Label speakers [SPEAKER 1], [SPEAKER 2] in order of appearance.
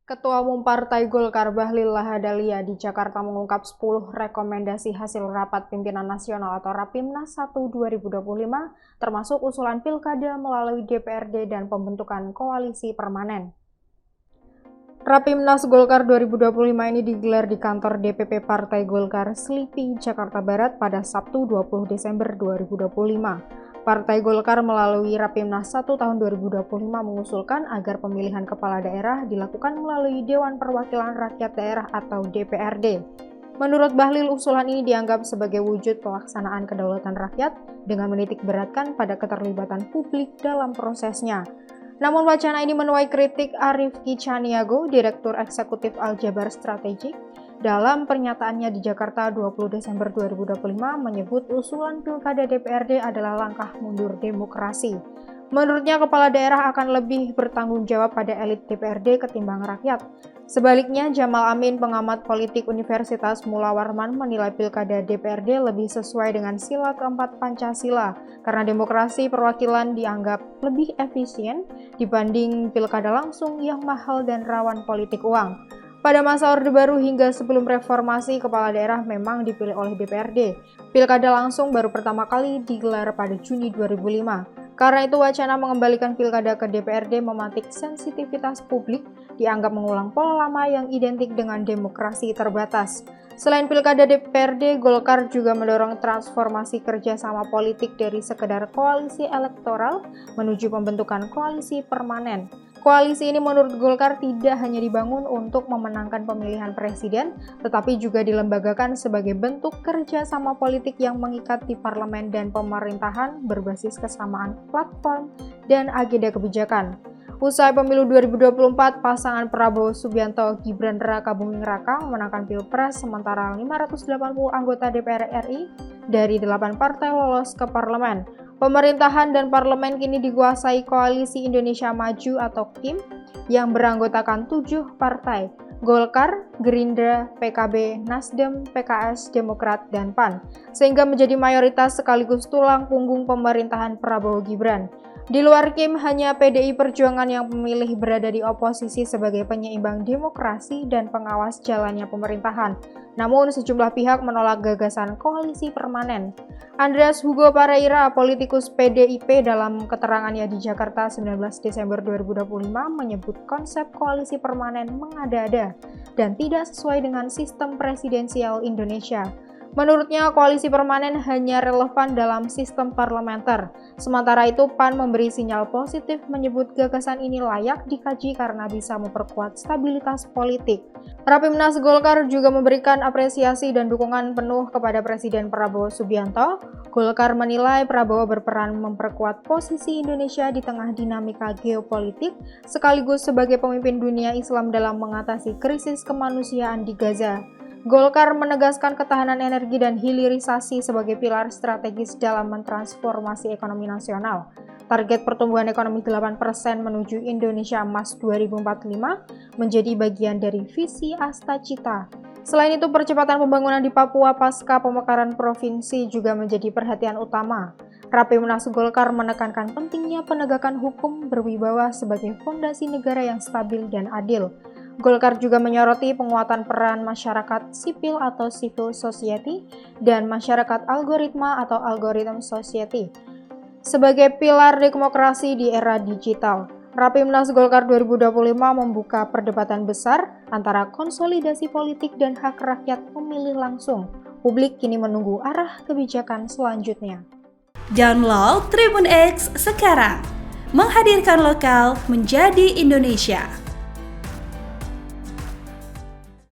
[SPEAKER 1] Ketua Umum Partai Golkar Bahlil Lahadalia di Jakarta mengungkap 10 rekomendasi hasil Rapat Pimpinan Nasional atau Rapimnas 1 2025, termasuk usulan pilkada melalui DPRD dan pembentukan koalisi permanen. Rapimnas Golkar 2025 ini digelar di kantor DPP Partai Golkar Slipi, Jakarta Barat pada Sabtu 20 Desember 2025. Partai Golkar melalui Rapimnas 1 tahun 2025 mengusulkan agar pemilihan kepala daerah dilakukan melalui Dewan Perwakilan Rakyat Daerah atau DPRD. Menurut Bahlil, usulan ini dianggap sebagai wujud pelaksanaan kedaulatan rakyat dengan menitik beratkan pada keterlibatan publik dalam prosesnya. Namun wacana ini menuai kritik Arief Kicaniago, Direktur Eksekutif Aljabar Strategik. Dalam pernyataannya di Jakarta 20 Desember 2025 menyebut usulan pilkada DPRD adalah langkah mundur demokrasi. Menurutnya kepala daerah akan lebih bertanggung jawab pada elit DPRD ketimbang rakyat. Sebaliknya, Jamal Amin, pengamat politik Universitas Mula Warman, menilai pilkada DPRD lebih sesuai dengan sila keempat Pancasila karena demokrasi perwakilan dianggap lebih efisien dibanding pilkada langsung yang mahal dan rawan politik uang. Pada masa Orde Baru hingga sebelum reformasi, kepala daerah memang dipilih oleh DPRD. Pilkada langsung baru pertama kali digelar pada Juni 2005. Karena itu wacana mengembalikan pilkada ke DPRD mematik sensitivitas publik, dianggap mengulang pola lama yang identik dengan demokrasi terbatas. Selain pilkada DPRD, Golkar juga mendorong transformasi kerjasama politik dari sekedar koalisi elektoral menuju pembentukan koalisi permanen. Koalisi ini menurut Golkar tidak hanya dibangun untuk memenangkan pemilihan presiden, tetapi juga dilembagakan sebagai bentuk kerjasama politik yang mengikat di parlemen dan pemerintahan berbasis kesamaan platform dan agenda kebijakan. Usai pemilu 2024, pasangan Prabowo Subianto Gibran Raka Buming Raka memenangkan Pilpres sementara 580 anggota DPR RI dari 8 partai lolos ke parlemen. Pemerintahan dan parlemen kini dikuasai Koalisi Indonesia Maju atau KIM yang beranggotakan 7 partai, Golkar, Gerindra, PKB, Nasdem, PKS, Demokrat, dan PAN, sehingga menjadi mayoritas sekaligus tulang punggung pemerintahan Prabowo Gibran. Di luar KIM, hanya PDI Perjuangan yang memilih berada di oposisi sebagai penyeimbang demokrasi dan pengawas jalannya pemerintahan. Namun, sejumlah pihak menolak gagasan koalisi permanen. Andreas Hugo Pareira, politikus PDIP, dalam keterangannya di Jakarta 19 Desember 2025 menyebut konsep koalisi permanen mengada-ada dan tidak sesuai dengan sistem presidensial Indonesia. Menurutnya, koalisi permanen hanya relevan dalam sistem parlementer. Sementara itu, PAN memberi sinyal positif menyebut gagasan ini layak dikaji karena bisa memperkuat stabilitas politik. Rapimnas Golkar juga memberikan apresiasi dan dukungan penuh kepada Presiden Prabowo Subianto. Golkar menilai Prabowo berperan memperkuat posisi Indonesia di tengah dinamika geopolitik, sekaligus sebagai pemimpin dunia Islam dalam mengatasi krisis kemanusiaan di Gaza. Golkar menegaskan ketahanan energi dan hilirisasi sebagai pilar strategis dalam mentransformasi ekonomi nasional. Target pertumbuhan ekonomi 8% menuju Indonesia Emas 2045 menjadi bagian dari visi Asta Cita. Selain itu, percepatan pembangunan di Papua pasca pemekaran provinsi juga menjadi perhatian utama. Rapimnas Golkar menekankan pentingnya penegakan hukum berwibawa sebagai fondasi negara yang stabil dan adil. Golkar juga menyoroti penguatan peran masyarakat sipil atau civil society dan masyarakat algoritma atau algorithm society sebagai pilar demokrasi di era digital. Rapimnas Golkar 2025 membuka perdebatan besar antara konsolidasi politik dan hak rakyat memilih langsung. Publik kini menunggu arah kebijakan selanjutnya.
[SPEAKER 2] Download Tribun X sekarang, menghadirkan lokal menjadi Indonesia.